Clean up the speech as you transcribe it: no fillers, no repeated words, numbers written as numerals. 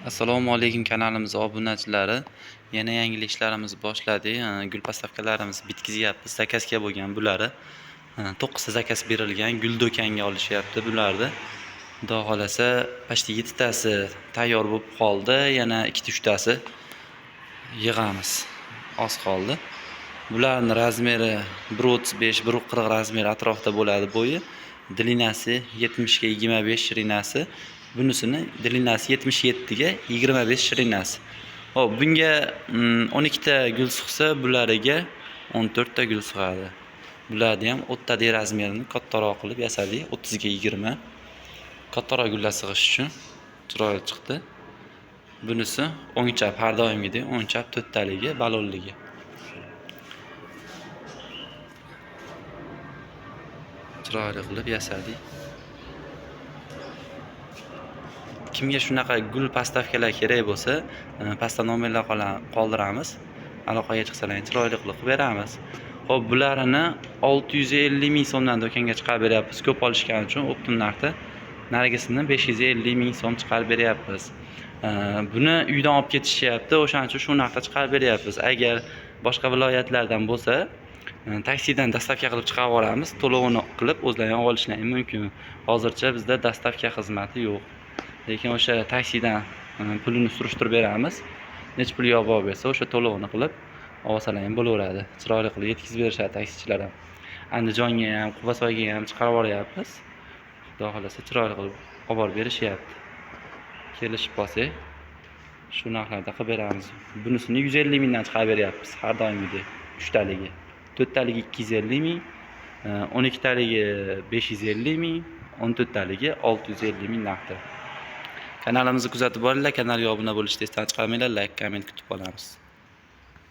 Assalomu alaykum kanalimiz obunachilari. Yana yangi ishlarimiz boshladik. Gul postavkalarimiz bitkizyapmiz. Zakazga bo'lgan bularni. 9 ta zakaz berilgan. Gul do'konga olishyapti bularni. Xudo xolasa, pashti 7 tasi tayyor bo'lib qoldi. Yana 2-3 tasi yig'amiz. Oz qoldi. Bularning razmeri 1.35, 1.40 razmeri atrofida bo'ladi bo'yi. Dilinasi 70 ga 25, shirinasi. Bunisini dilinasi 77 ga 25 shirinasi. Hop, bunga 12 ta gul sig'sa, bulariga 14 ta gul sig'adi. Bularni ham o'ttadek razmerini kattaroq qilib yasadik, 30 ga 20. Kattaroq gullar sig'ish uchun chiroyli chiqdi. Bunisi o'ngchap, har doimgidek o'ngchap 4 taligi balonligi. Chiroyli qilib yasadik. Kimga shunaqa gul postavkalar kerak bo'lsa, pastda nomerlar qoldiramiz. Aloqaga chiqsalaring chiroyli qilib beramiz. Xo'p, bularni 650 ming so'mdan do'konga chiqarib beryapmiz. Ko'p olishgani uchun optim narxda. Narigisini 550 ming so'm chiqarib beryapmiz. Buni uydan olib ketishyapti, o'shaning uchun shu narxda chiqarib beryapmiz. Agar boshqa viloyatlardan bo'lsa, taksidan dastavka qilib chiqarib yuboramiz. To'lovini qilib o'zlari ham olishlari mumkin. Hozircha bizda dastavka xizmati yo'q. Lekin o'sha taksidan pulini surishtirib beramiz. Nech pul olib bersa, o'sha to'lovini qilib olsalar ham bo'laveradi. Chiroyli qilib yetkazib berishadi taksichilar ham. Andijonga ham, Quvasoyga ham chiqarib yuboryapmiz. Xudo xolasa chiroyli qilib olib borib berishyapti. Kelishib qolsak, shu narxlarda qilib beramiz. Bunisini 150 mingdan chiqarib beryapmiz har doimgidek. 3 taligi. 4 taligi 250 ming, 12 taligi 550 ming, 14 taligi 650 ming narxda. Kanalimizni kuzatib boringlar, kanalga obuna bo'lishni esdan chiqarmanglar, like, komment kutib qolamiz.